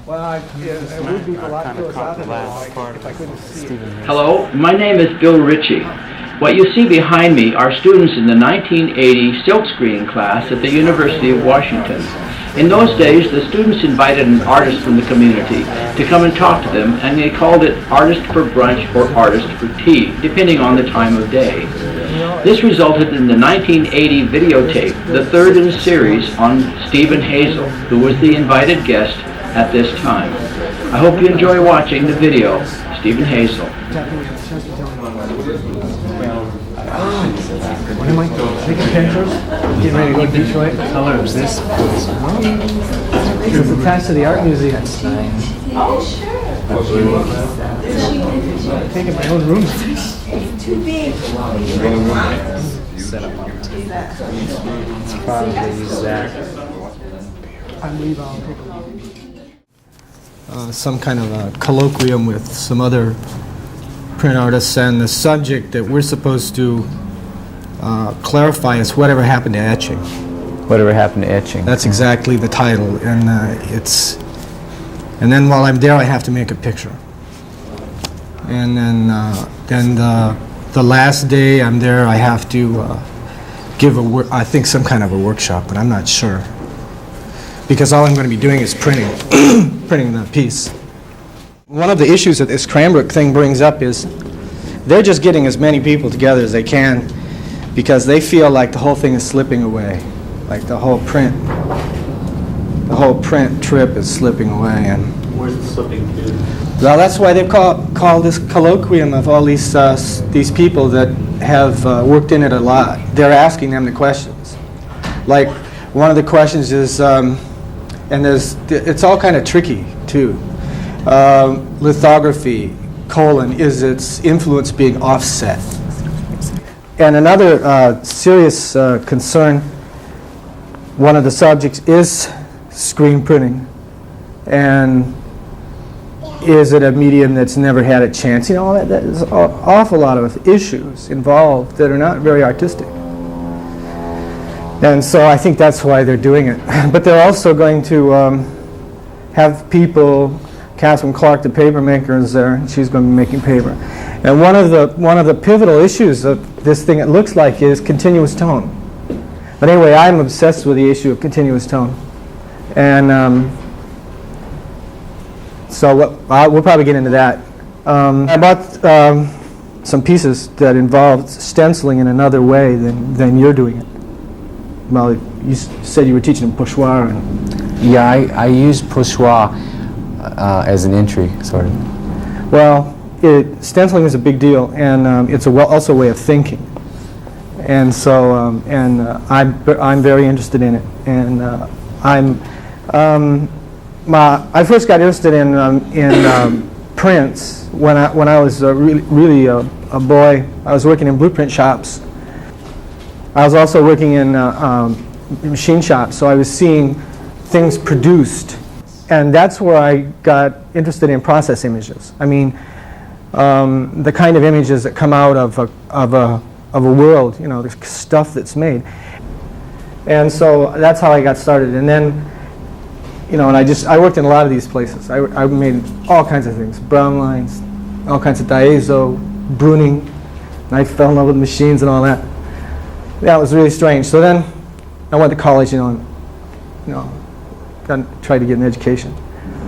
Well, it would be a lot philosophical if I couldn't see it. Hello, my name is Bill Ritchie. What you see behind me are students in the 1980 silkscreening class at the University of Washington. In those days, the students invited an artist from the community to come and talk to them, and they called it artist for brunch or artist for tea, depending on the time of day. This resulted in the 1980 videotape, the third in a series on Stephen Hazel, who was the invited guest at this time. I hope you enjoy watching the video, Stephen Hazel. What am I taking pictures? Getting ready to go to Detroit? What color is this? It's attached to the art museum. That's nice. Oh, sure. I'm taking my own room. It's too big. Set up on tape. Let's probably use that. I believe I'll take some kind of a colloquium with some other print artists, and the subject that we're supposed to clarify is whatever happened to etching. Whatever happened to etching? That's exactly the title, and and then while I'm there, I have to make a picture. And then the last day I'm there, I have to give I think some kind of a workshop, but I'm not sure, because all I'm going to be doing is printing printing the piece. One of the issues that this Cranbrook thing brings up is they're just getting as many people together as they can, because they feel like the whole thing is slipping away, like the whole print trip is slipping away. And where's the slipping to? Well, that's why they've called this colloquium of all these people that have worked in it a lot. They're asking them the questions. Like, one of the questions is, it's all kind of tricky too. Lithography, is its influence being offset? And another serious concern, one of the subjects is screen printing. And is it a medium that's never had a chance? You know, there's an awful lot of issues involved that are not very artistic. And so I think that's why they're doing it. But they're also going to have people, Catherine Clark, the paper maker, is there, and she's going to be making paper. And one of the pivotal issues of this thing, it looks like, is continuous tone. But anyway, I'm obsessed with the issue of continuous tone. And so we'll probably get into that. I bought some pieces that involved stenciling in another way than you're doing it. Well, you said you were teaching them pochoir. Yeah, I use pochoir as an entry, sort of. Well, stenciling is a big deal, and it's also a way of thinking. And so, I'm very interested in it. And I first got interested in prints when I was really a boy. I was working in blueprint shops. I was also working in machine shops, so I was seeing things produced, and that's where I got interested in process images. I mean, the kind of images that come out of a world, you know, the stuff that's made. And so that's how I got started. And then, you know, and I worked in a lot of these places. I made all kinds of things, brown lines, all kinds of diazo, pruning, and I fell in love with machines and all that. That was really strange. So then I went to college, tried to get an education.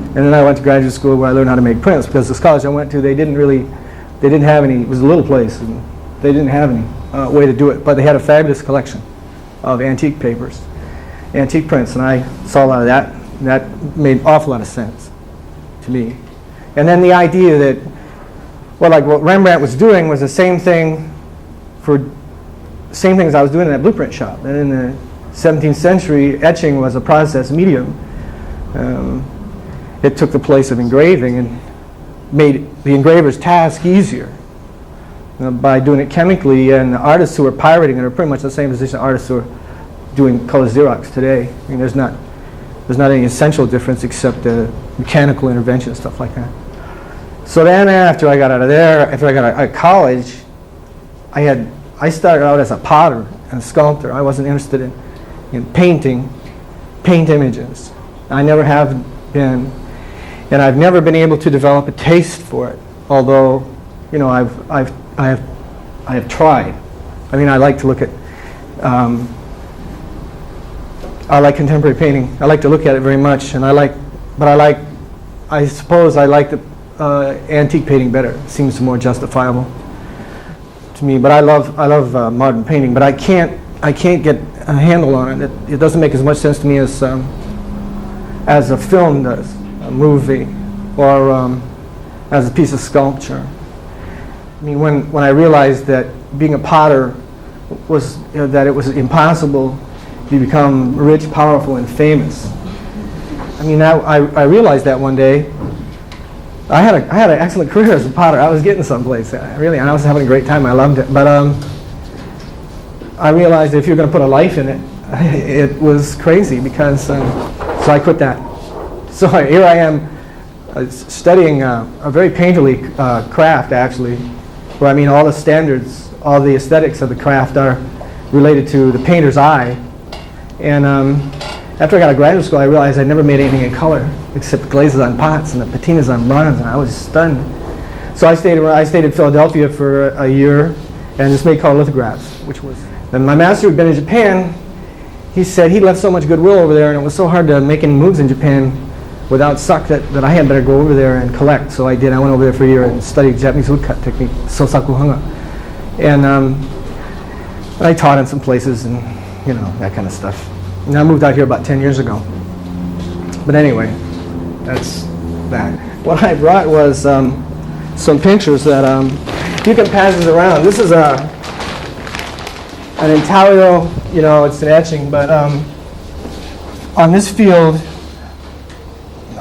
And then I went to graduate school where I learned how to make prints, because this college I went to, they didn't have any, it was a little place, and they didn't have any way to do it, but they had a fabulous collection of antique papers, antique prints, and I saw a lot of that, and that made an awful lot of sense to me. And then the idea that, well, like what Rembrandt was doing was the same thing as I was doing in that blueprint shop. And in the 17th century, etching was a process medium. It took the place of engraving and made the engraver's task easier by doing it chemically. And the artists who were pirating it are pretty much the same position artists who are doing color Xerox today. I mean, there's not any essential difference except the mechanical intervention and stuff like that. So then after I got out of there, after I got out of college, I started out as a potter and a sculptor. I wasn't interested in painting, paint images. I never have been, and I've never been able to develop a taste for it. Although, you know, I have tried. I mean, I like to look at. I like contemporary painting. I like to look at it very much, and I suppose I like the antique painting better. It seems more justifiable to me. But I love modern painting. But I can't get a handle on it. It doesn't make as much sense to me as a film does, a movie, or as a piece of sculpture. I mean, when I realized that being a potter was that it was impossible to become rich, powerful, and famous. I mean, I realized that one day. I had an excellent career as a potter. I was getting someplace. I was having a great time. I loved it. But I realized that if you're going to put a life in it, it was crazy because. So I quit that. So here I am studying a very painterly craft, actually, where I mean all the standards, all the aesthetics of the craft are related to the painter's eye. And after I got out of graduate school, I realized I'd never made anything in color except glazes on pots and the patinas on bronze, and I was stunned. So I stayed in Philadelphia for a year and just made color lithographs, which was. Then my master who'd been in Japan, he said he'd left so much goodwill over there, and it was so hard to make any moves in Japan without suck that I had better go over there and collect. So I did. I went over there for a year and studied Japanese woodcut technique, sosaku hanga, and I taught in some places and. You know, that kind of stuff. And I moved out here about 10 years ago. But anyway, that's that. What I brought was some pictures that you can pass this around. This is an intaglio, you know, it's an etching, but on this field,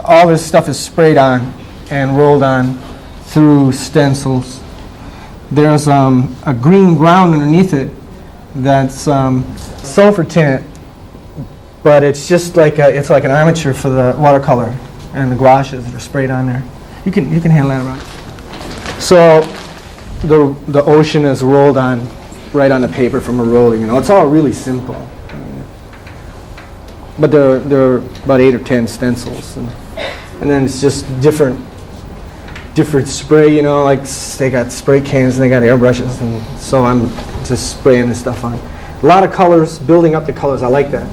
all this stuff is sprayed on and rolled on through stencils. There's a green ground underneath it that's sulfur tint, but it's just like it's like an armature for the watercolor and the gouaches that are sprayed on there. You can handle that around. So the ocean is rolled on right on the paper from a roller. You know, it's all really simple. But there are about 8 or 10 stencils, and then it's just different spray. You know, like they got spray cans and they got airbrushes, and so I'm just spraying this stuff on. A lot of colors, building up the colors. I like that.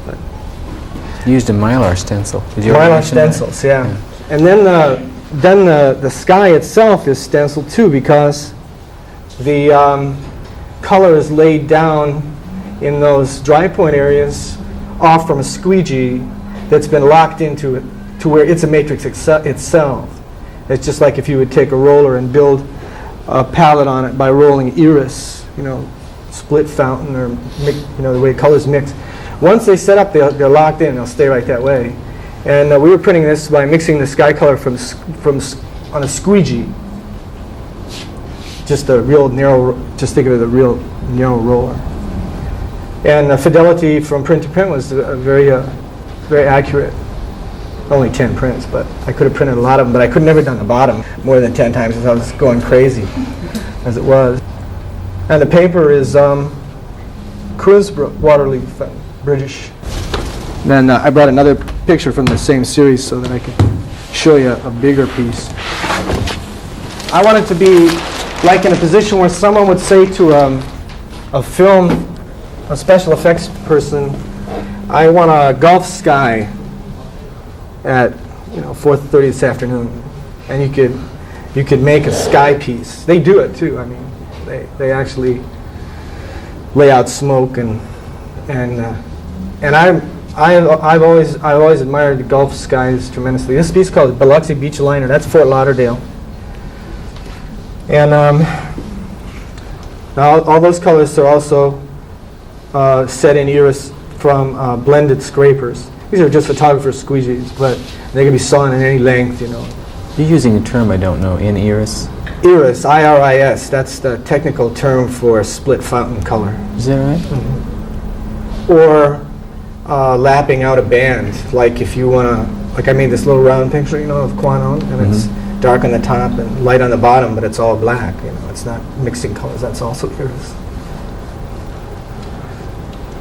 But You used a Mylar stencil. Did you Mylar stencils, yeah. And then the sky itself is stenciled too, because the color is laid down in those dry point areas off from a squeegee that's been locked into it to where it's a matrix itself. It's just like if you would take a roller and build a palette on it by rolling iris, you know, split fountain, or you know, the way colors mix. Once they set up, they're locked in. They'll stay right that way. And we were printing this by mixing the sky color from on a squeegee. Just a real narrow. Just think of it as a real narrow roller. And the fidelity from print to print was very accurate. Only 10 prints, but I could have printed a lot of them, but I could never done the bottom more than 10 times because I was going crazy as it was. And the paper is Cranbrook Waterleaf, British. Then I brought another picture from the same series so that I could show you a bigger piece. I wanted to be like in a position where someone would say to a special effects person, I want a Gulf sky at 4:30 this afternoon, and you could make a sky piece. They do it too. I mean, they actually lay out smoke and I've always admired the Gulf skies tremendously. This piece is called Biloxi Beach Liner. That's Fort Lauderdale, and all those colors are also set in iris from blended scrapers. These are just photographer's squeegees, but they can be sawn in any length, you know. You're using a term I don't know, in iris? Iris, I-R-I-S, that's the technical term for split fountain color. Is that right? Mm-hmm. Or lapping out a band, like if you want to, like I made this little round picture, of Quanon, and it's dark on the top and light on the bottom, but it's all black, it's not mixing colors, that's also iris.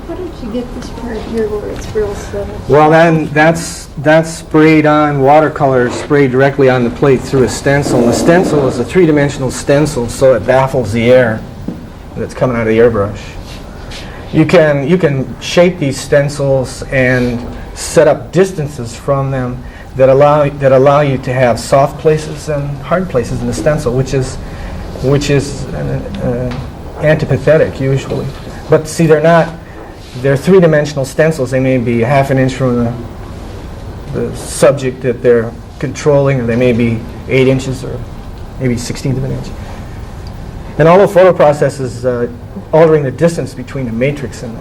What did You get this part here where it's real subtle. Well, then that's sprayed on watercolor, sprayed directly on the plate through a stencil. And the stencil is a three-dimensional stencil, so it baffles the air that's coming out of the airbrush. You can shape these stencils and set up distances from them that allow you to have soft places and hard places in the stencil, which is antipathetic usually. But see, they're three-dimensional stencils. They may be half an inch from the subject that they're controlling, or they may be 8 inches or maybe 1/16 of an inch. And all the photo process is altering the distance between the matrix and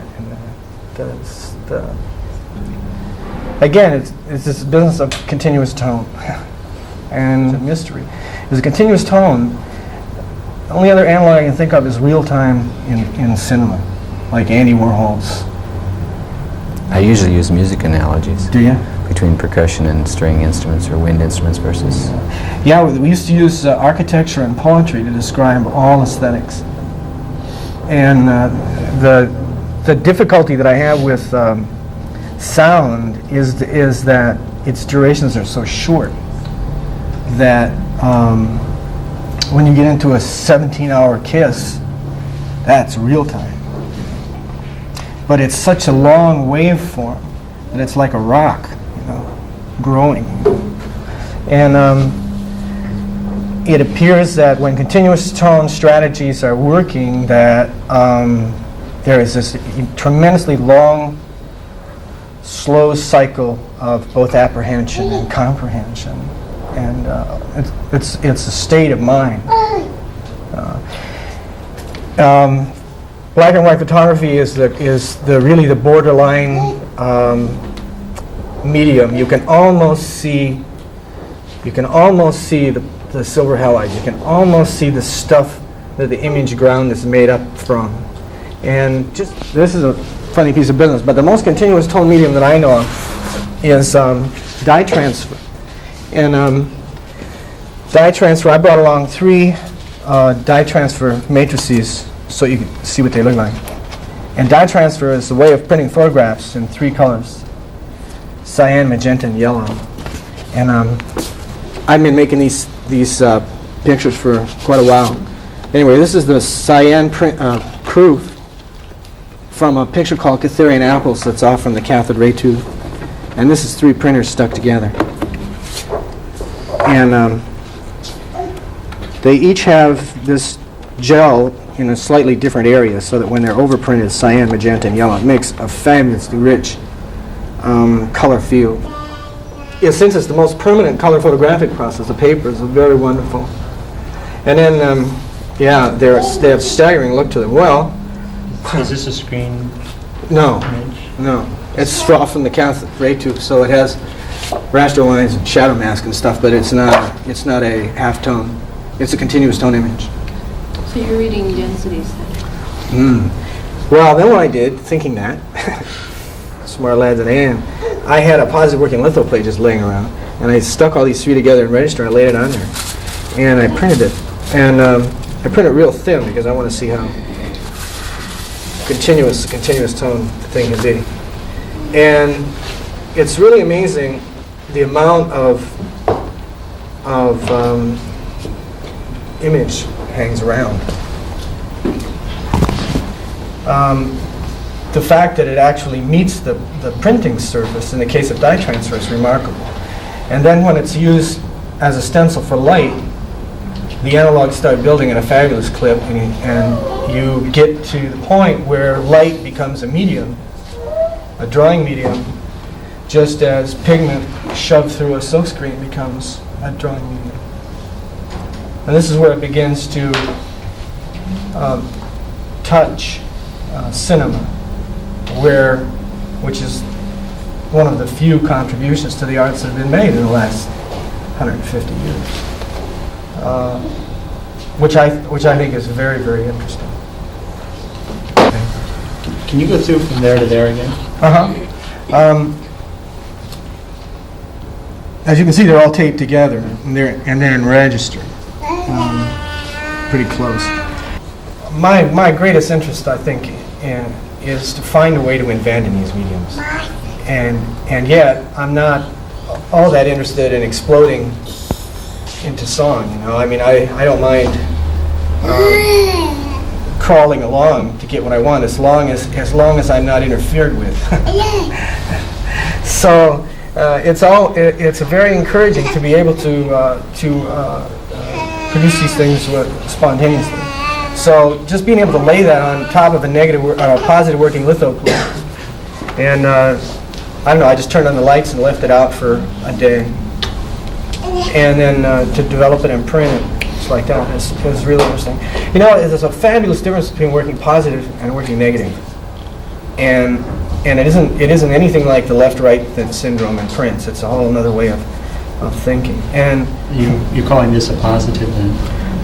the again, it's this business of continuous tone and mystery. There's a continuous tone. The only other analog I can think of is real time in cinema, like Andy Warhol's. I usually use music analogies. Do you? Between percussion and string instruments or wind instruments versus... Yeah, we used to use architecture and poetry to describe all aesthetics. And the difficulty that I have with sound is that its durations are so short that when you get into a 17-hour kiss, that's real time. But it's such a long waveform that it's like a rock, growing. And it appears that when continuous tone strategies are working, that there is this tremendously long, slow cycle of both apprehension and comprehension, and it's a state of mind. Black and white photography is really the borderline medium. You can almost see the silver halides. You can almost see the stuff that the image ground is made up from. And this is a funny piece of business, but the most continuous tone medium that I know of is dye transfer. And dye transfer, I brought along 3 dye transfer matrices so you can see what they look like. And dye transfer is a way of printing photographs in 3 colors: cyan, magenta, and yellow. And I've been making these pictures for quite a while. Anyway, this is the cyan proof from a picture called Catherian Apples that's off from the cathode ray tube. And this is 3 printers stuck together. And they each have this gel in a slightly different area so that when they're overprinted cyan, magenta, and yellow, it makes a fabulously rich color field. Yeah, since it's the most permanent color photographic process, the papers are very wonderful. And then, they have staggering look to them. Well, Is this a screen no, image? no. It's off from the cathode ray tube, so it has raster lines and shadow mask and stuff, but it's not a half-tone. It's a continuous tone image. So you're reading densities then? Well, then what I did, thinking that, smart lad that I am, I had a positive working lithoplate just laying around, and I stuck all these 3 together in register, and I laid it on there. And I printed it. And I print it real thin because I want to see how continuous the continuous tone thing can be. And it's really amazing the amount of image hangs around. The fact that it actually meets the printing surface in the case of dye transfer is remarkable. And then when it's used as a stencil for light, the analogs start building at a fabulous clip, and you get to the point where light becomes a medium, a drawing medium, just as pigment shoved through a silkscreen becomes a drawing medium. And this is where it begins to touch cinema, which is one of the few contributions to the arts that have been made in the last 150 years. Which I think is very, very interesting. Can you go through from there to there again? As you can see, they're all taped together, and they're in register, pretty close. My greatest interest, I think, is to find a way to invent in these mediums. And yet, I'm not all that interested in exploding into song, you know. I mean, I don't mind crawling along to get what I want as long as I'm not interfered with. So it's very encouraging to be able to produce these things spontaneously. So just being able to lay that on top of a positive working litho plate, and I don't know, I just turned on the lights and left it out for a day, and then to develop it and print it just like that is really interesting. You know, there's a fabulous difference between working positive and working negative, and it isn't anything like the left-right syndrome in prints. It's a whole another way of thinking. And you're calling this a positive then?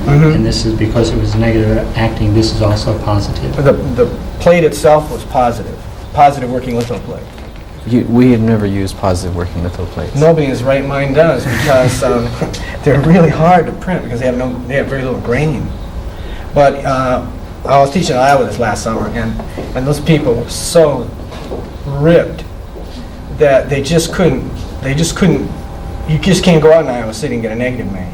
Mm-hmm. And this is because it was negative acting, this is also positive? The plate itself was positive working litho plate. We had never used positive working litho plates. Nobody in his right mind does, because they're really hard to print because they have very little graining. But I was teaching in Iowa this last summer, and those people were so ripped that they just couldn't. You just can't go out in Iowa City and get a negative made.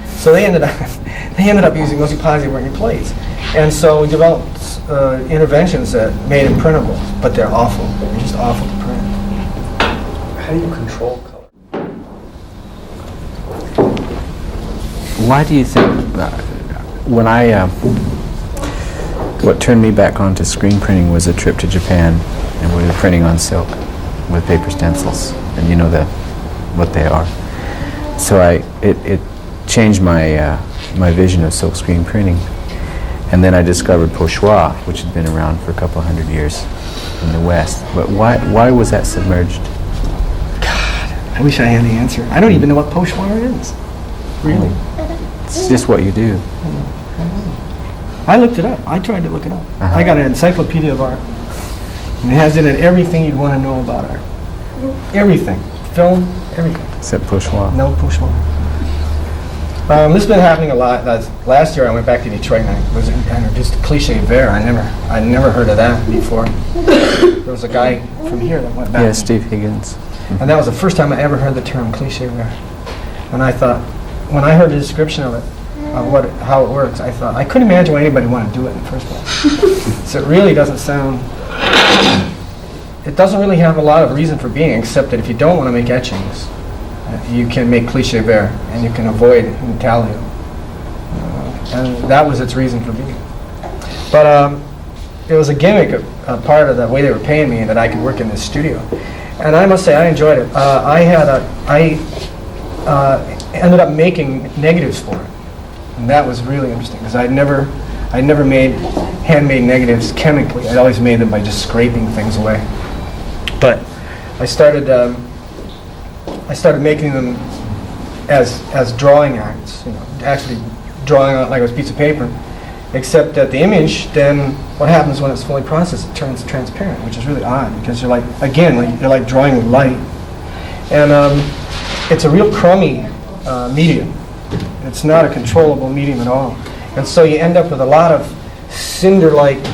So they ended up using mostly positive working plates, and so we developed interventions that made them printable, but they're awful. They're just awful to print. How do you control color? Why do you think, when what turned me back onto screen printing was a trip to Japan, and we were printing on silk with paper stencils, and you know what they are. So it changed my my vision of silk screen printing. And then I discovered pochoir, which had been around for a couple hundred years in the West. But why was that submerged? God, I wish I had the answer. I don't even know what pochoir is. Really? It's just what you do. I looked it up. I tried to look it up. Uh-huh. I got an encyclopedia of art. And it has in it everything you'd want to know about art. Everything. Film, everything. Except pochoir. No pochoir. This has been happening a lot. Last year I went back to Detroit and I was introduced to cliché vert. I never heard of that before. There was a guy from here that went back. Yeah, Steve Higgins. And that was the first time I ever heard the term cliché vert. And I thought, when I heard the description of it, how it works, I thought, I couldn't imagine why anybody wanted to do it in the first place. So it really doesn't sound, it doesn't really have a lot of reason for being, except that if you don't want to make etchings, you can make cliché vert, and you can avoid intaglio. And that was its reason for being. But it was a gimmick, a part of the way they were paying me, that I could work in this studio. And I must say, I enjoyed it. I ended up making negatives for it. And that was really interesting, because I'd never made handmade negatives chemically. I'd always made them by just scraping things away. But I started making them as drawing acts, you know, actually drawing on it like it was a piece of paper, except that the image, then what happens when it's fully processed, it turns transparent, which is really odd, because you're like drawing with light. And it's a real crummy medium. It's not a controllable medium at all. And so you end up with a lot of cinder-like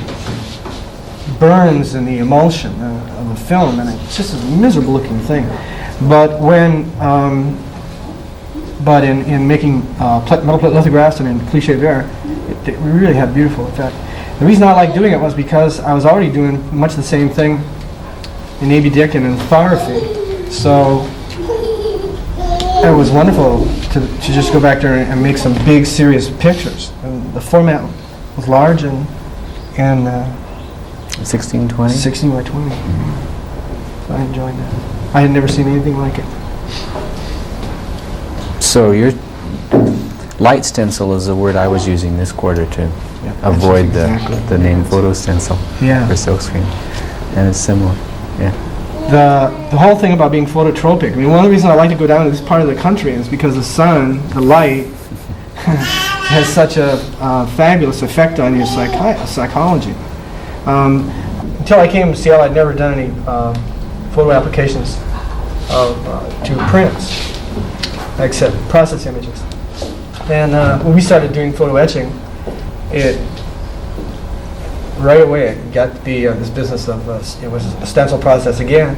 burns in the emulsion of the film, and it's just a miserable looking thing. But in making metal plate lithographs and in cliché vert, it really had a beautiful effect. The reason I liked doing it was because I was already doing much the same thing in A.B. Dick and in lithography. So it was wonderful to just go back there and make some big, serious pictures. And the format was large and 1620? 16 by 20. So I enjoyed that. I had never seen anything like it. So your light stencil is the word I was using this quarter to avoid the name photo stencil for silkscreen. And it's similar, yeah. The whole thing about being phototropic, I mean, one of the reasons I like to go down to this part of the country is because the sun, the light, has such a fabulous effect on your psychology. Until I came to Seattle, I'd never done any photo applications to prints, except process images. And when we started doing photo etching, it right away. Got this business of it was a stencil process again,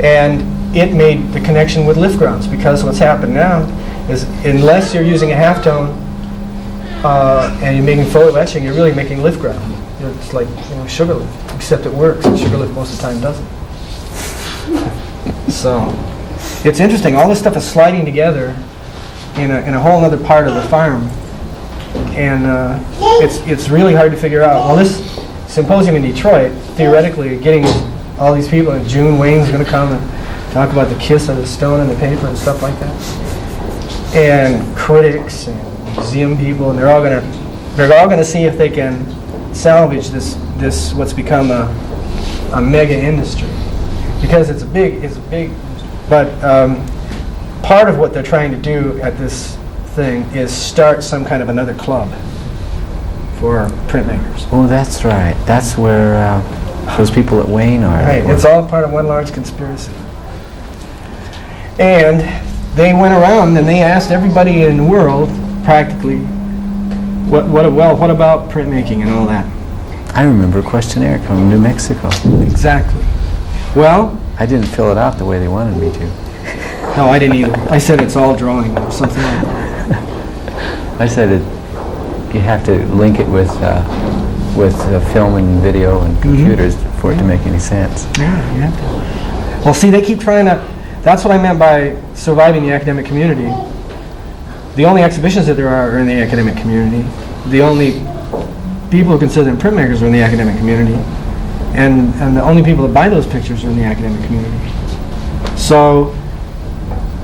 and it made the connection with lift grounds, because what's happened now is, unless you're using a halftone and you're making photo etching, you're really making lift ground. It's like sugar lift, except it works. Sugar lift most of the time doesn't. So it's interesting. All this stuff is sliding together in a whole other part of the farm, and it's really hard to figure out. Well, this symposium in Detroit, theoretically, getting all these people, and June Wayne's going to come and talk about the kiss of the stone and the paper and stuff like that, and critics and museum people, and they're all going to see if they can salvage this what's become a mega industry, because it's a big. But part of what they're trying to do at this thing is start some kind of another club for printmakers. Oh, that's right. That's where those people at Wayne are. Right. It's all part of one large conspiracy. And they went around and they asked everybody in the world, practically, what about printmaking and all that? I remember a questionnaire from New Mexico. Exactly. Well, I didn't fill it out the way they wanted me to. no, I didn't either. I said it's all drawing or something like that. I said you have to link it with film and video and computers for it to make any sense. Yeah, you have to. Well, see, they keep trying to. That's what I meant by surviving the academic community. The only exhibitions that there are in the academic community. The only people who consider them printmakers are in the academic community. And the only people that buy those pictures are in the academic community. So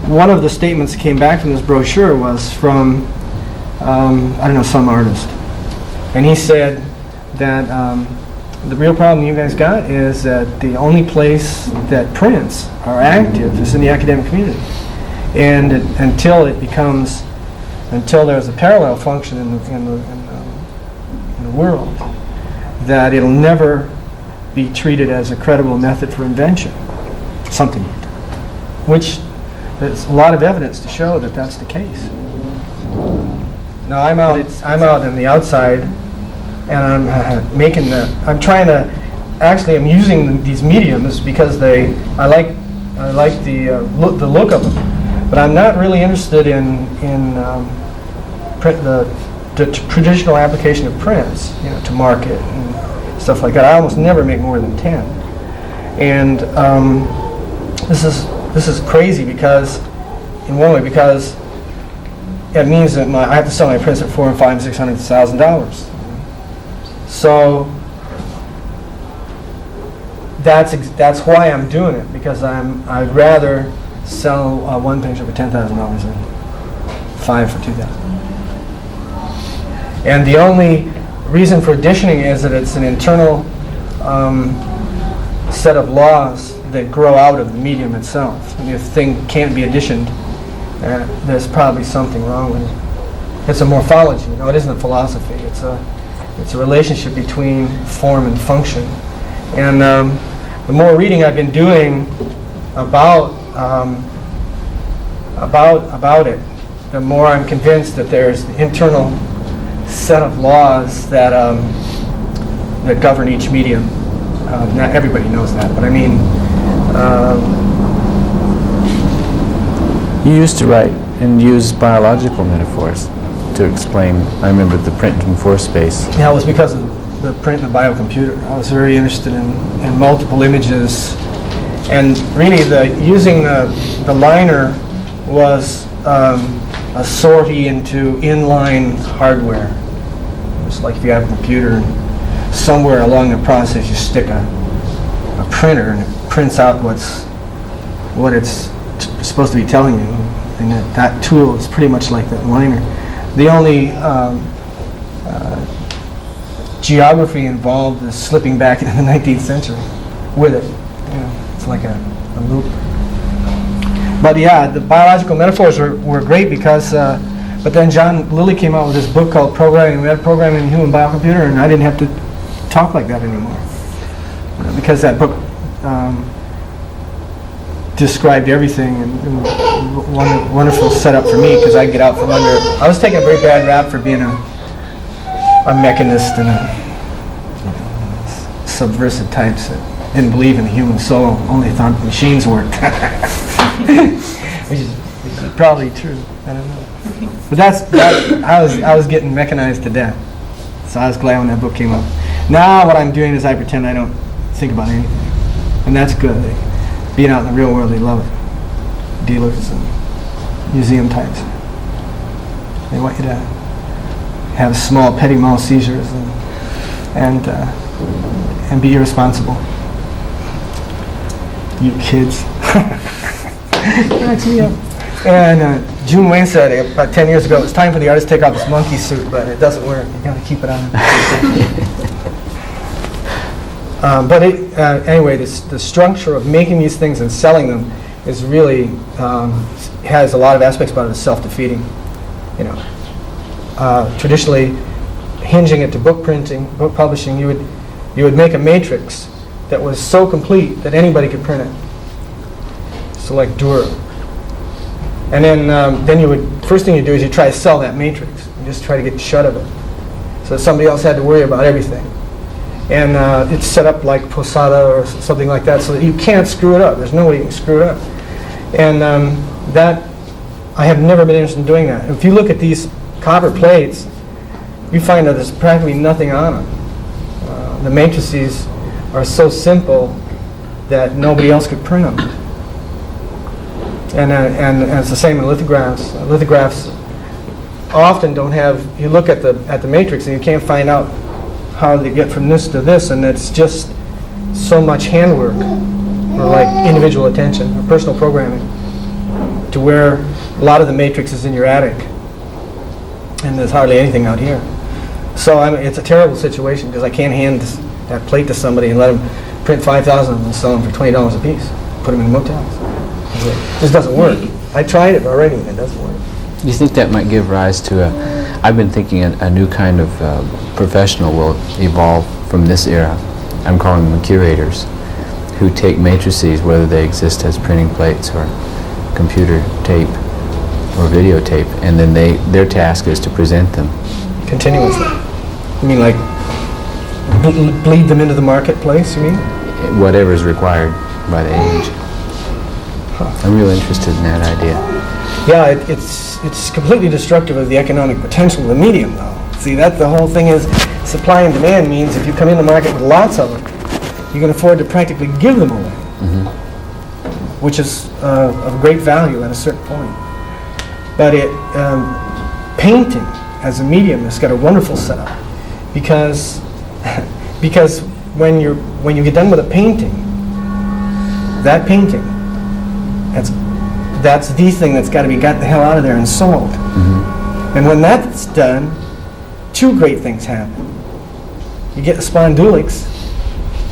one of the statements that came back from this brochure was from, some artist. And he said that the real problem you guys got is that the only place that prints are active is in the academic community. And until there's a parallel function in the world, that it'll never be treated as a credible method for invention, something like that. Which there's a lot of evidence to show that that's the case. Now I'm out on the outside, and I'm I'm using these mediums because I like the look of them, but I'm not really interested in the traditional application of prints, to market and stuff like that. I almost never make more than 10, and this is crazy because, in one way, because it means that I have to sell my prints at $400,000 and $500,000 and $600,000. So that's why I'm doing it, because I'd rather sell one picture for $10,000 than 5 for $2,000. And the only reason for additioning is that it's an internal set of laws that grow out of the medium itself. And if a thing can't be additioned, there's probably something wrong with it. It's a morphology, it isn't a philosophy. It's a relationship between form and function. And the more reading I've been doing about it, the more I'm convinced that there's an internal set of laws that govern each medium. Not everybody knows that, but I mean, You used to write and use biological metaphors to explain. I remember the print and force space. Yeah, it was because of the print and the biocomputer. I was very interested in multiple images, and really using the liner was a sortie into inline hardware. It's like if you have a computer, and somewhere along the process you stick a printer and it prints out what it's supposed to be telling you, and that tool is pretty much like that liner. The only geography involved is slipping back into the 19th century with it. It's like a loop. But yeah, the biological metaphors were great because, but then John Lilly came out with this book called Programming the Human Biocomputer, and I didn't have to talk like that anymore. Because that book described everything, and wonderful setup for me, because I get out from under. I was taking a very bad rap for being a mechanist and subversive types that didn't believe in the human soul, only thought machines worked. which is probably true. I don't know. But I was getting mechanized to death. So I was glad when that book came up. Now what I'm doing is I pretend I don't think about anything. And that's good. Being out in the real world, they love it. Dealers and museum types. They want you to have small petty mouth seizures and be irresponsible. You kids. Cracks me up. And June Wayne said about 10 years ago, it's time for the artist to take off his monkey suit, but it doesn't work. You got to keep it on. Anyway, the structure of making these things and selling them is really has a lot of aspects about it as self-defeating. You know, traditionally, hinging it to book printing, book publishing, you would make a matrix that was so complete that anybody could print it. So like Dürer. And then you would, first thing you do is you try to sell that matrix. You just try to get shut of it. So somebody else had to worry about everything. And it's set up like Posada or something like that so that you can't screw it up. There's no way you can screw it up. And that, I have never been interested in doing that. If you look at these copper plates, you find that there's practically nothing on them. The matrices are so simple that nobody else could print them. And it's the same in lithographs. Lithographs often don't have, you look at the matrix and you can't find out how they get from this to this, and it's just so much handwork or like individual attention or personal programming to where a lot of the matrix is in your attic and there's hardly anything out here. So it's a terrible situation because I can't hand that plate to somebody and let them print 5,000 of them and sell them for $20 a piece. Put them in motels. It just doesn't work. I tried it already and it doesn't work. Do you think that might give rise to I've been thinking a new kind of professional will evolve from this era. I'm calling them curators, who take matrices, whether they exist as printing plates or computer tape or videotape, and then their task is to present them. Continuously. You mean like bleed them into the marketplace, you mean? Whatever is required by the age. I'm really interested in that idea. Yeah, it's completely destructive of the economic potential of the medium, though. See, that the whole thing is supply and demand means if you come in the market with lots of them, you can afford to practically give them away, which is of great value at a certain point. But painting as a medium has got a wonderful setup because when you get done with a painting, that painting, that's the thing that's got to be got the hell out of there and sold. And when that's done, two great things happen. You get the spondulics,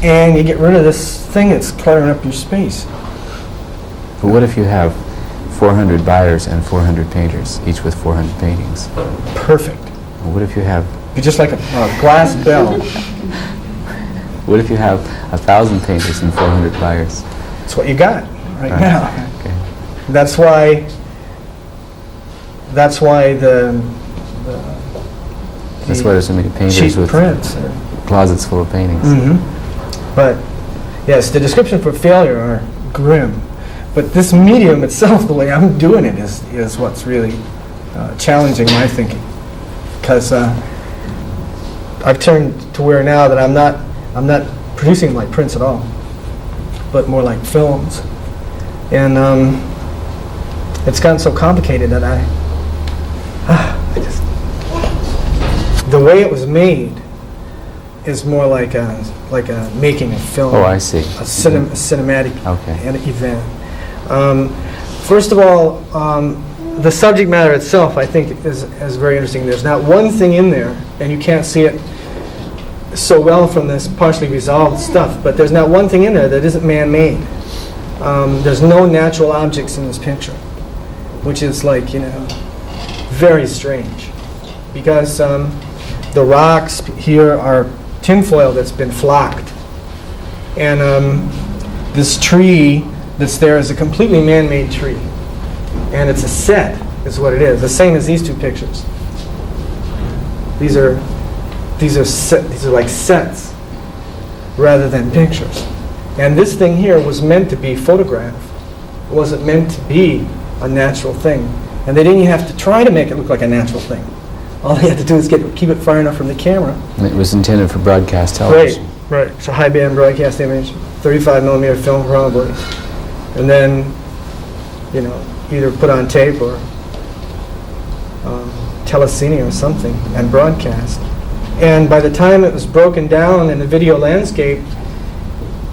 and you get rid of this thing that's cluttering up your space. But what if you have 400 buyers and 400 painters, each with 400 paintings? Perfect. Or what if you have... You're just like a glass bell. What if you have 1,000 painters and 400 buyers? That's what you got right now. Okay. That's why That's why there's so many painters cheap with prints. closets full of paintings. But yes, the description for failure are grim. But this medium itself, the way I'm doing it, is what's really challenging my thinking. Because I've turned to where now that I'm not producing like prints at all, but more like films. And it's gotten so complicated that the way it was made is more like a making a film. Oh, I see. A cinematic event. First of all, the subject matter itself, I think, is very interesting. There's not one thing in there, and you can't see it so well from this partially resolved stuff, but there's not one thing in there that isn't man-made. There's no natural objects in this picture, which is like, very strange. Because the rocks here are tinfoil that's been flocked. And this tree that's there is a completely man-made tree. And it's a set, is what it is. The same as these two pictures. These are like sets. rather than pictures. And this thing here was meant to be photographed. It wasn't meant to be a natural thing. And they didn't even have to try to make it look like a natural thing. All they had to do is keep it far enough from the camera. It was intended for broadcast television. Right. It's a high band broadcast image, 35 millimeter film probably. And then, either put on tape or telecine or something and broadcast. And by the time it was broken down in the video landscape,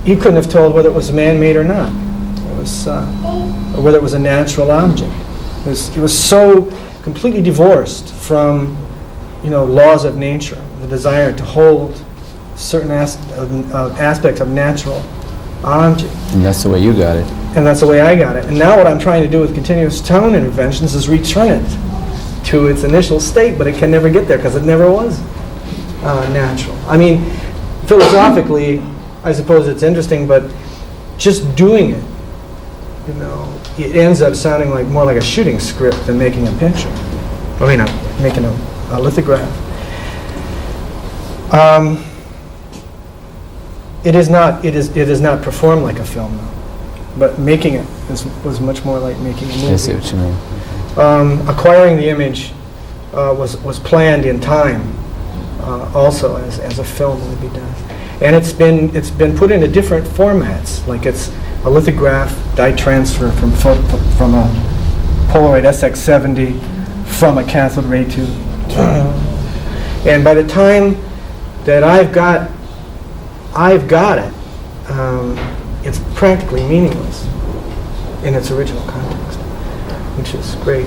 you couldn't have told whether it was man-made or not. It was, or whether it was a natural object. It was so completely divorced from, laws of nature, the desire to hold certain aspects of natural object. And that's the way you got it. And that's the way I got it. And now what I'm trying to do with continuous tone interventions is return it to its initial state, but it can never get there because it never was natural. I mean, philosophically, I suppose it's interesting, but just doing it, it ends up sounding more like a shooting script than making a picture. Making a lithograph. It is not performed like a film, though. But making it was much more like making a movie. I see what you mean. Acquiring the image was planned in time, also as a film would be done, and it's been put into different formats. Like it's a lithograph, dye transfer from a Polaroid SX70 from a cathode ray tube, and by the time that I've got it. It's practically meaningless in its original context, which is great.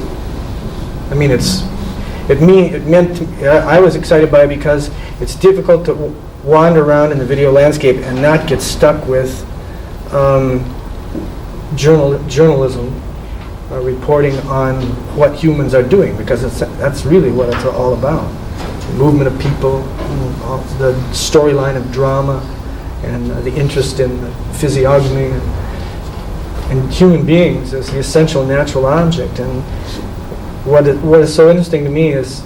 I mean, I was excited by it because it's difficult to wander around in the video landscape and not get stuck with journalism reporting on what humans are doing, because that's really what it's all about. The movement of people, the storyline of drama, and the interest in the physiognomy and human beings as the essential natural object. And what is so interesting to me is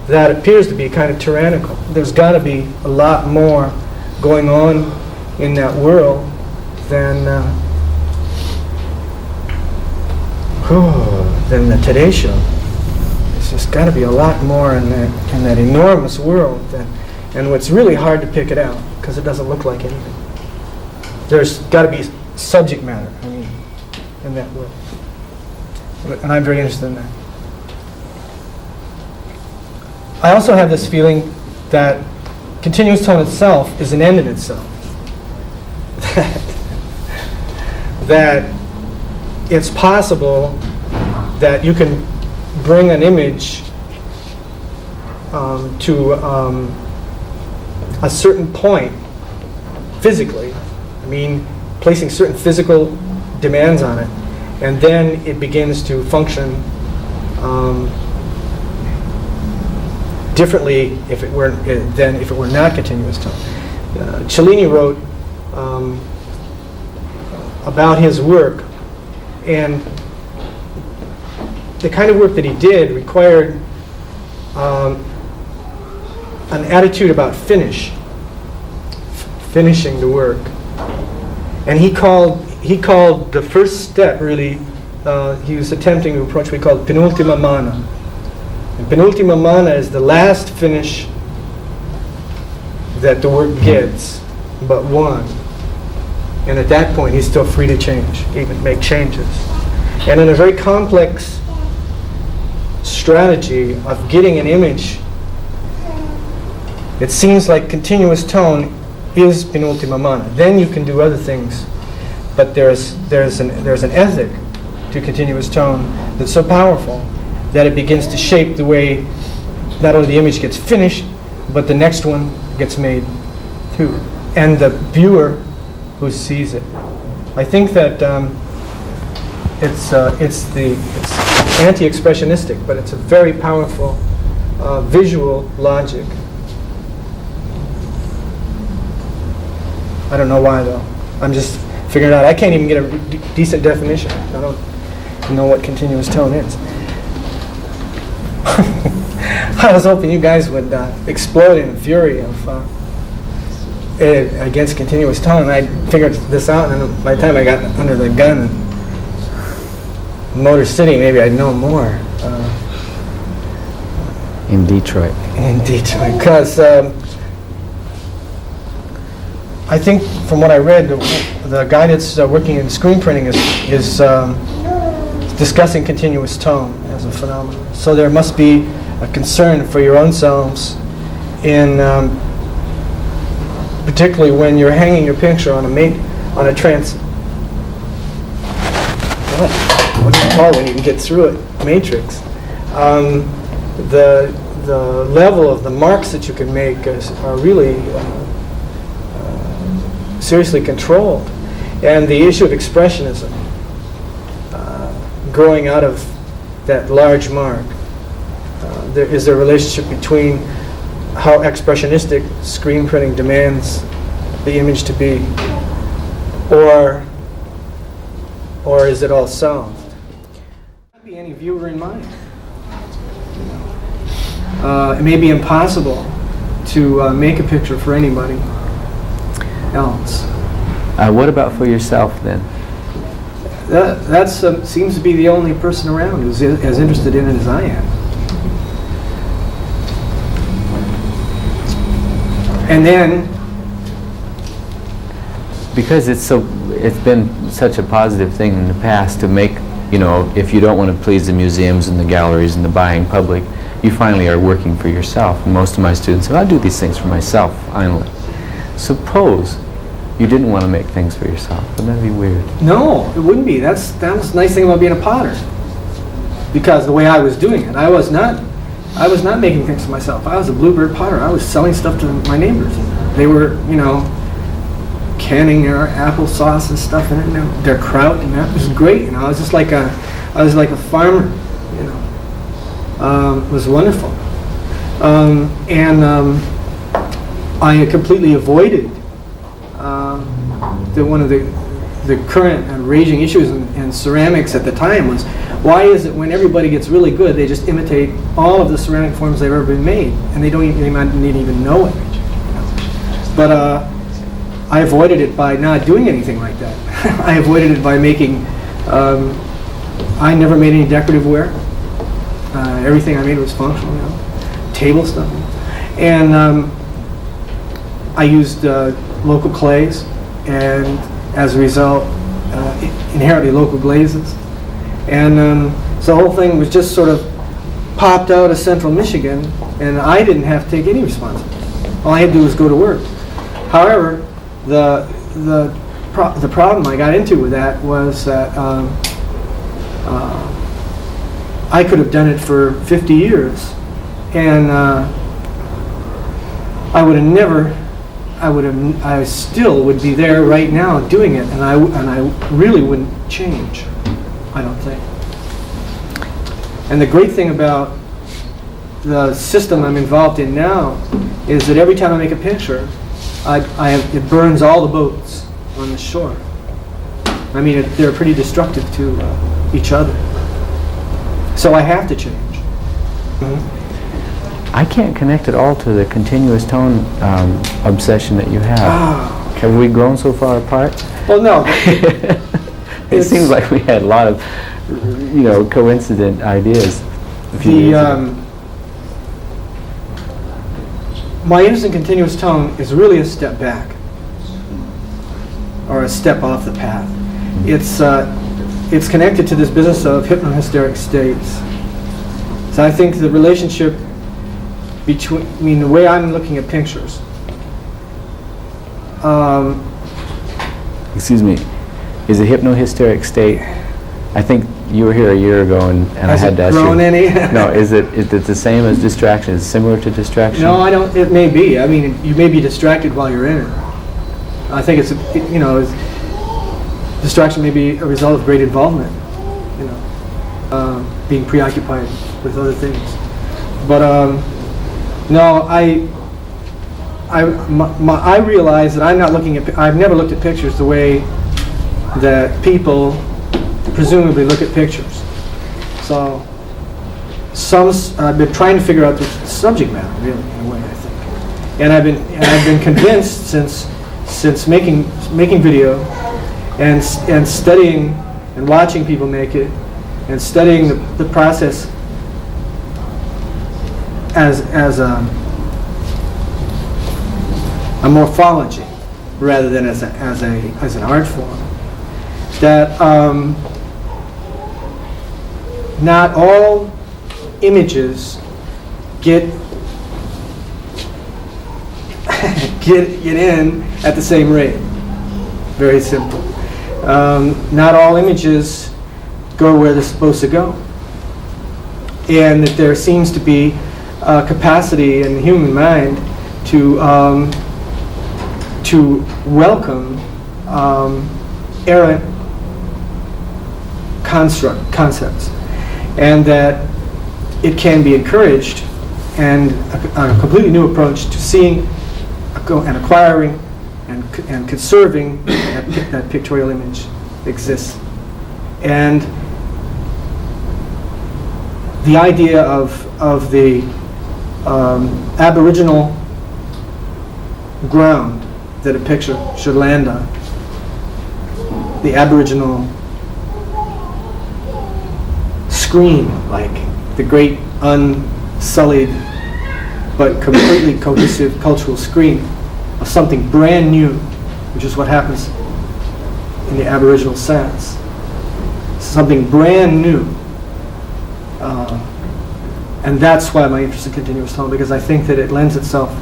that it appears to be kind of tyrannical. There's got to be a lot more going on in that world than the Today Show. There's just got to be a lot more in that enormous world, and it's really hard to pick it out because it doesn't look like anything. There's got to be subject matter, in that world. And I'm very interested in that. I also have this feeling that continuous tone itself is an end in itself. That it's possible that you can bring an image to a certain point physically, placing certain physical demands on it, and then it begins to function differently than if it were not continuous tone. Cellini wrote about his work, and the kind of work that he did required an attitude about finishing the work. And he called the first step, really, he was attempting to approach what he called penultima mana. And penultima mana is the last finish that the work gets, but one. And at that point, he's still free to change, even make changes. And in a very complex strategy of getting an image, it seems like continuous tone is penultima mana. Then you can do other things, but there's an ethic to continuous tone that's so powerful that it begins to shape the way not only the image gets finished, but the next one gets made too, and the viewer who sees it. I think that it's anti-expressionistic, but it's a very powerful visual logic. I don't know why, though. I'm just figuring it out. I can't even get a decent definition. I don't know what continuous tone is. I was hoping you guys would explode in fury of against continuous tone, and I figured this out, and then by the time I got under the gun in Motor City, maybe I'd know more. In Detroit. In Detroit, because I think from what I read, the guy that's working in screen printing is discussing continuous tone as a phenomenon. So there must be a concern for your own selves in particularly when you're hanging your picture on a what do you call it when you can get through it? Matrix. The level of the marks that you can make are really seriously controlled, and the issue of expressionism growing out of that large mark. There is a relationship between how expressionistic screen printing demands the image to be, or is it all solved? There can't be any viewer in mind. It may be impossible to make a picture for anybody else. What about for yourself then? That seems to be the only person around who's as interested in it as I am. And then, because it's been such a positive thing in the past to make, if you don't want to please the museums and the galleries and the buying public, you finally are working for yourself. And most of my students say, I do these things for myself, finally. Suppose you didn't want to make things for yourself. Wouldn't that be weird? no, it wouldn't be. That was the nice thing about being a potter. Because the way I was doing it, I was not making things for myself. I was a bluebird potter. I was selling stuff to my neighbors. They were, canning their applesauce and stuff in it, and their kraut, and that was great. I was just like a farmer. It was wonderful. I completely avoided one of the current and raging issues in ceramics at the time was, why is it when everybody gets really good, they just imitate all of the ceramic forms that have ever been made, and they might not even know it. But I avoided it by not doing anything like that. I avoided it by making, I never made any decorative ware. Everything I made was functional, table stuff. And I used local clays, and as a result, inherently local glazes. And so the whole thing was just sort of popped out of central Michigan, and I didn't have to take any responsibility. All I had to do was go to work. However, the problem I got into with that was that I could have done it for 50 years, and I still would be there right now doing it, and I really wouldn't change, I don't think. And the great thing about the system I'm involved in now is that every time I make a picture, it burns all the boats on the shore. I mean, they're pretty destructive to each other. So I have to change. I can't connect at all to the continuous tone obsession that you have. Have we grown so far apart? Well, no. It seems like we had a lot of, coincident ideas. My interest in continuous tone is really a step back, or a step off the path. It's connected to this business of hypnohysteric states. So I think the relationship between the way I'm looking at pictures. Excuse me, is a hypnohysteric state? I think you were here a year ago, and I had to ask you. Has it grown any? No, is it the same as distraction? Is it similar to distraction? No, I don't. It may be. I mean, you may be distracted while you're in it. I think distraction may be a result of great involvement. Being preoccupied with other things. But no, I realize that I've never looked at pictures the way that people presumably look at pictures. So I've been trying to figure out the subject matter, really, in a way, I think. And I've been convinced since making video and studying and watching people make it and studying the process as a morphology rather than as an art form, that not all images get in at the same rate. Very simple. Not all images go where they're supposed to go, and that there seems to be a capacity in the human mind to welcome errant concepts, and that it can be encouraged, and a completely new approach to seeing and acquiring and conserving that pictorial image exists. And the idea of the aboriginal ground that a picture should land on, the aboriginal screen, like the great unsullied but completely cohesive cultural screen of something brand new, which is what happens in the Aboriginal sense. Something brand new. And that's why my interest in continuous tone, because I think that it lends itself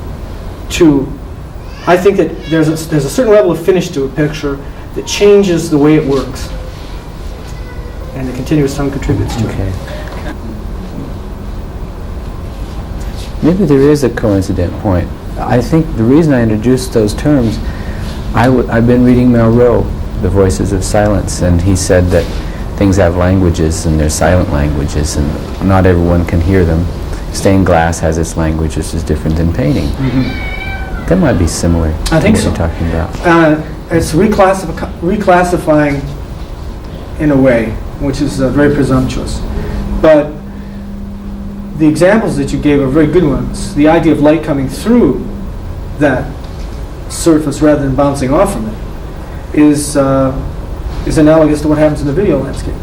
to, I think that there's a certain level of finish to a picture that changes the way it works. And the continuous tone contributes to it. Maybe there is a coincident point. I think the reason I introduced those terms, I've been reading Malraux, The Voices of Silence, and he said that things have languages, and they're silent languages, and not everyone can hear them. Stained glass has its language, which is different than painting. Mm-hmm. That might be similar I think to what so. you're talking about. It's reclassifying in a way, which is very presumptuous. But the examples that you gave are very good ones. The idea of light coming through that surface rather than bouncing off from it is analogous to what happens in the video landscape.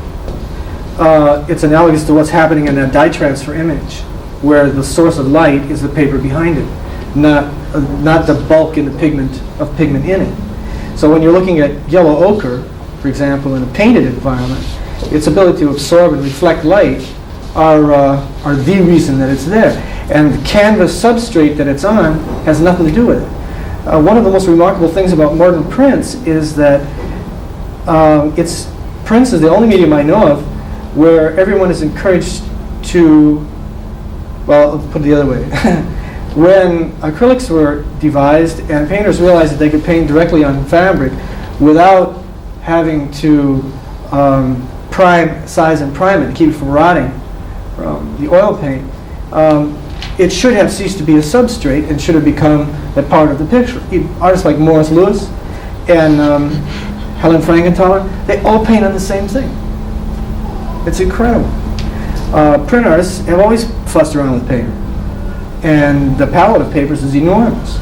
It's analogous to what's happening in that dye transfer image, where the source of light is the paper behind it, not the bulk in the pigment in it. So when you're looking at yellow ochre, for example, in a painted environment, its ability to absorb and reflect light are the reason that it's there. And the canvas substrate that it's on has nothing to do with it. One of the most remarkable things about modern prints is that prints is the only medium I know of where everyone is encouraged to, well, I'll put it the other way. When acrylics were devised and painters realized that they could paint directly on fabric without having to size and prime it to keep it from rotting from the oil paint, it should have ceased to be a substrate and should have become a part of the picture. Artists like Morris Lewis and Helen Frankenthaler, they all paint on the same thing. It's incredible. Print artists have always fussed around with paper, and the palette of papers is enormous.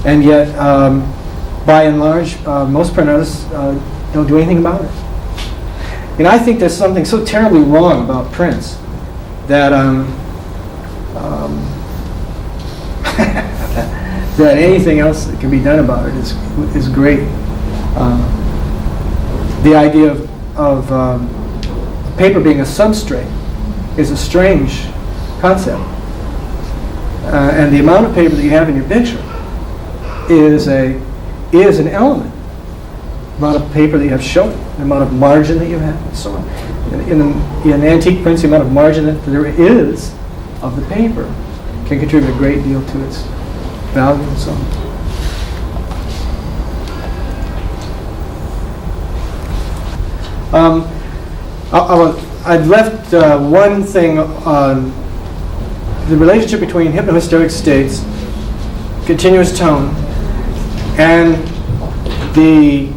And yet, by and large, most print artists don't do anything about it. And I think there's something so terribly wrong about prints that that anything else that can be done about it is great. The idea of paper being a substrate is a strange concept. And the amount of paper that you have in your picture is an element. The amount of paper that you have showing, the amount of margin that you have, and so on. In antique prints, the amount of margin that there is of the paper can contribute a great deal to its value and so on. I've left one thing on the relationship between hypnohysteric states, continuous tone, and the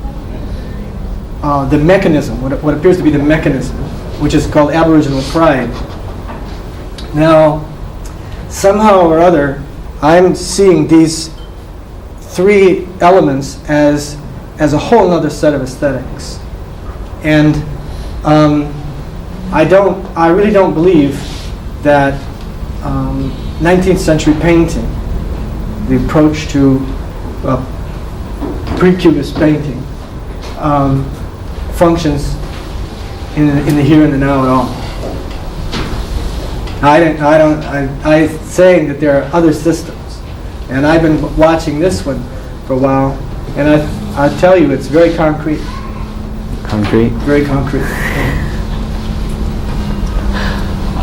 mechanism, what appears to be the mechanism, which is called aboriginal pride. Now, somehow or other, I'm seeing these three elements as a whole other set of aesthetics. And I really don't believe that 19th century painting, the approach to pre-cubist painting, functions in the here and the now at all. I'm saying that there are other systems, and I've been watching this one for a while, and I tell you, it's very concrete. Concrete? Very concrete.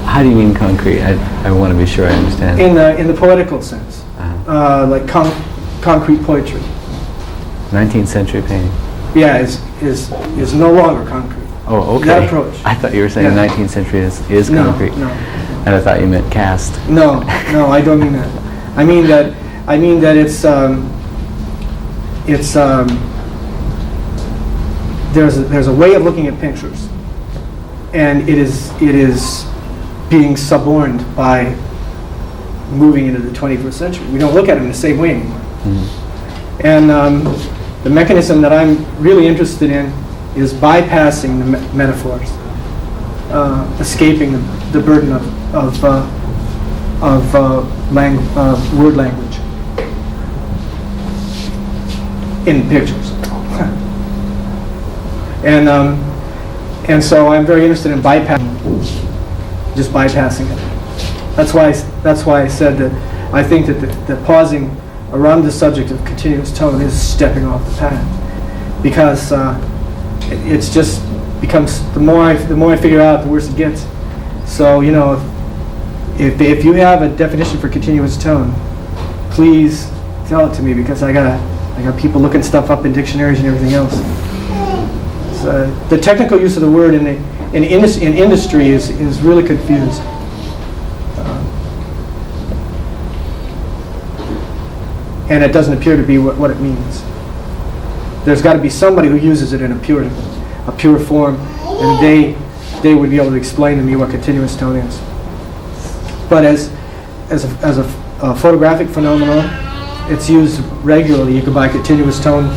How do you mean concrete? I want to be sure I understand. In the poetical sense, like concrete poetry. 19th century painting. Yeah, is no longer concrete. Oh, okay. That approach. I thought you were saying Yeah. 19th century is No, concrete. no. And I thought you meant cast. No, I don't mean that. I mean that it's there's a way of looking at pictures, and it is being suborned by moving into the 21st century. We don't look at them in the same way anymore. Mm-hmm. And the mechanism that I'm really interested in is bypassing the metaphors, escaping the burden of word language in pictures. And so I'm very interested in bypassing it. That's why I said that I think that the pausing around the subject of continuous tone is stepping off the path, because it's just becomes the more I figure out, the worse it gets. So if you have a definition for continuous tone, please tell it to me, because I got people looking stuff up in dictionaries and everything else. So the technical use of the word in industry is really confused. And it doesn't appear to be what it means. There's got to be somebody who uses it in a pure form, and they would be able to explain to me what continuous tone is. But as a photographic phenomenon, it's used regularly. You can buy continuous tone,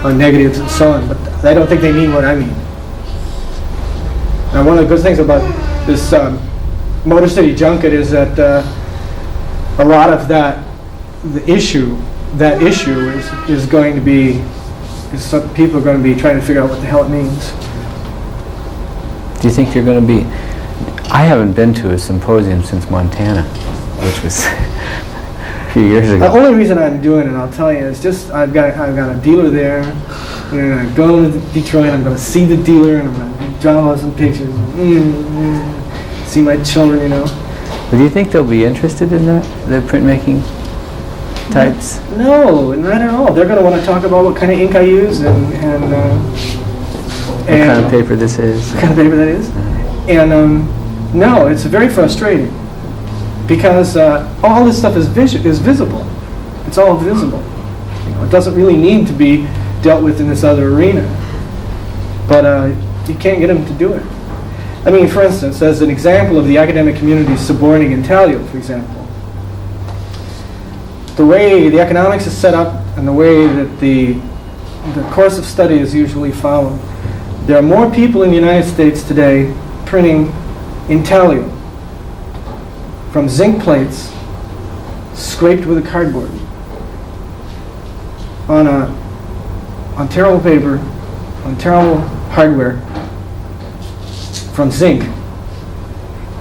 on negatives and so on. But I don't think they mean what I mean. Now, one of the good things about this Motor City junket is that a lot of that issue is going to be, some people are going to be trying to figure out what the hell it means. Do you think you're going to be... I haven't been to a symposium since Montana, which was a few years ago. The only reason I'm doing it, I'll tell you, is just I've got a dealer there, and I'm going to Detroit, I'm going to see the dealer, and I'm going to draw some pictures, see my children, But do you think they'll be interested in that, the printmaking types? No, not at all. They're going to want to talk about what kind of ink I use and What kind of paper this is? What kind of paper that is. And no, it's very frustrating, because all this stuff is visible. It's all visible. It doesn't really need to be dealt with in this other arena. But you can't get them to do it. I mean, for instance, as an example of the academic community suborning intaglio, for example, the way the economics is set up and the way that the course of study is usually followed, there are more people in the United States today printing intaglio from zinc plates scraped with a cardboard on terrible paper, on terrible hardware, from zinc.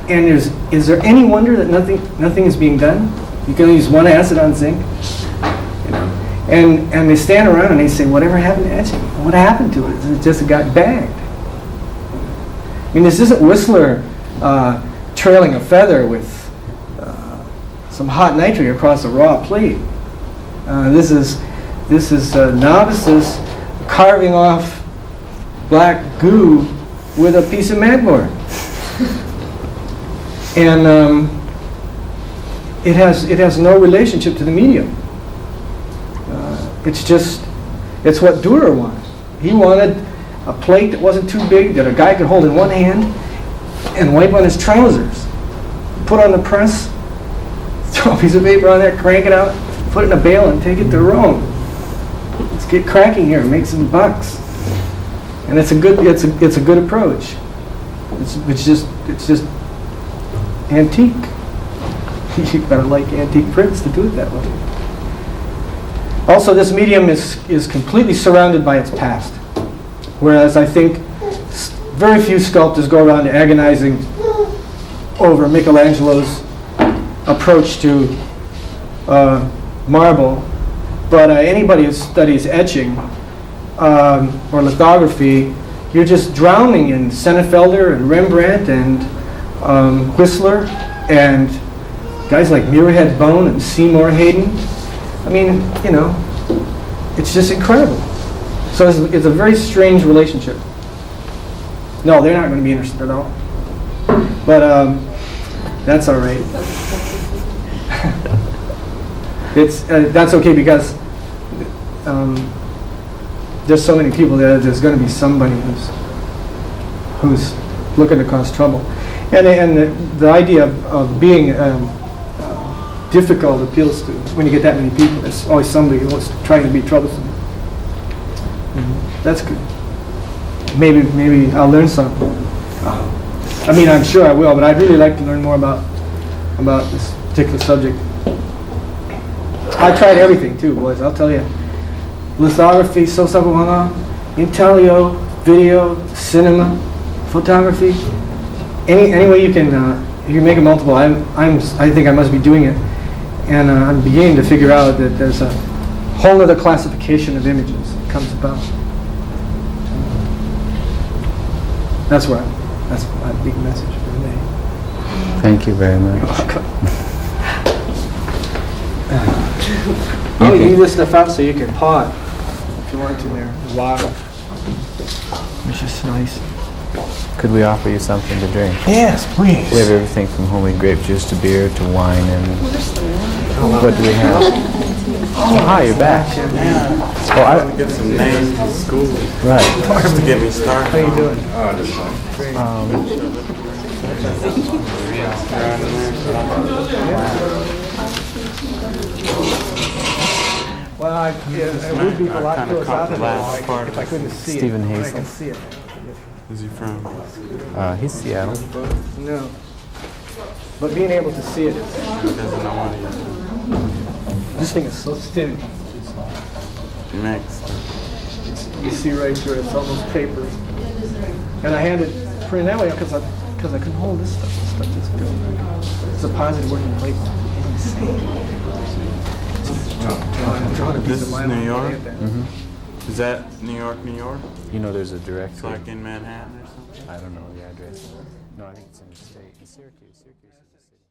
And is there any wonder that nothing is being done? You can only use one acid on zinc, and they stand around and they say, whatever happened to etching? What happened to it? It just got bagged. I mean, this isn't Whistler trailing a feather with some hot nitrate across a raw plate. This is novices carving off black goo with a piece of madboard. And it has no relationship to the medium. It's what Dürer wanted. He wanted a plate that wasn't too big, that a guy could hold in one hand and wipe on his trousers. Put on the press, throw a piece of paper on there, crank it out, put it in a bale, and take it to Rome. Let's get cracking here, make some bucks. And it's a good approach. It's just antique. You gotta like antique prints to do it that way. Also, this medium is completely surrounded by its past, whereas I think very few sculptors go around agonizing over Michelangelo's approach to marble, but anybody who studies etching or lithography, you're just drowning in Sennefelder and Rembrandt and Whistler and guys like Muirhead Bone and Seymour Hayden. I mean, you know, it's just incredible. So it's a very strange relationship. No, they're not going to be interested at all. But that's all right. That's okay because there's so many people there. There's going to be somebody who's looking to cause trouble, and the idea of being difficult appeals to when you get that many people. There's always somebody who's trying to be troublesome. That's good. Maybe I'll learn something. I mean, I'm sure I will, but I'd really like to learn more about this particular subject. I tried everything too, boys. I'll tell you. Lithography, sosabuana, intaglio, video, cinema, photography. Any way you can make it multiple. I think I must be doing it, and I'm beginning to figure out that there's a whole other classification of images that comes about. That's my big message for today. Thank you very much. I'll leave this stuff out so you can paw it if you want to there. Wow. It's just nice. Could we offer you something to drink? Yes, please. We have everything from homemade grape juice to beer to wine and what do we have? Oh, hi, you're back. Oh, I want to get some names from school. Right. Just to get me started. How you doing? Oh, just Well, it would be a lot kinda caught the last philosophical part if I couldn't see Stephen it. I Hazel. can see it. Where's he from? He's Seattle. No. But being able to see it is... He doesn't know what he is. This thing is so thin. Next. You see right through it. It's almost paper. And I had it printed that way because I couldn't hold this stuff. This stuff just goes. It's a positive working plate. Insane. I'm drawing a piece This of is my New own. York? Look at that. Mm-hmm. Is that New York, New York? You know there's a It's directory. like in Manhattan or something? I don't know the address. No, I think it's in the state. In Syracuse. Syracuse is the city.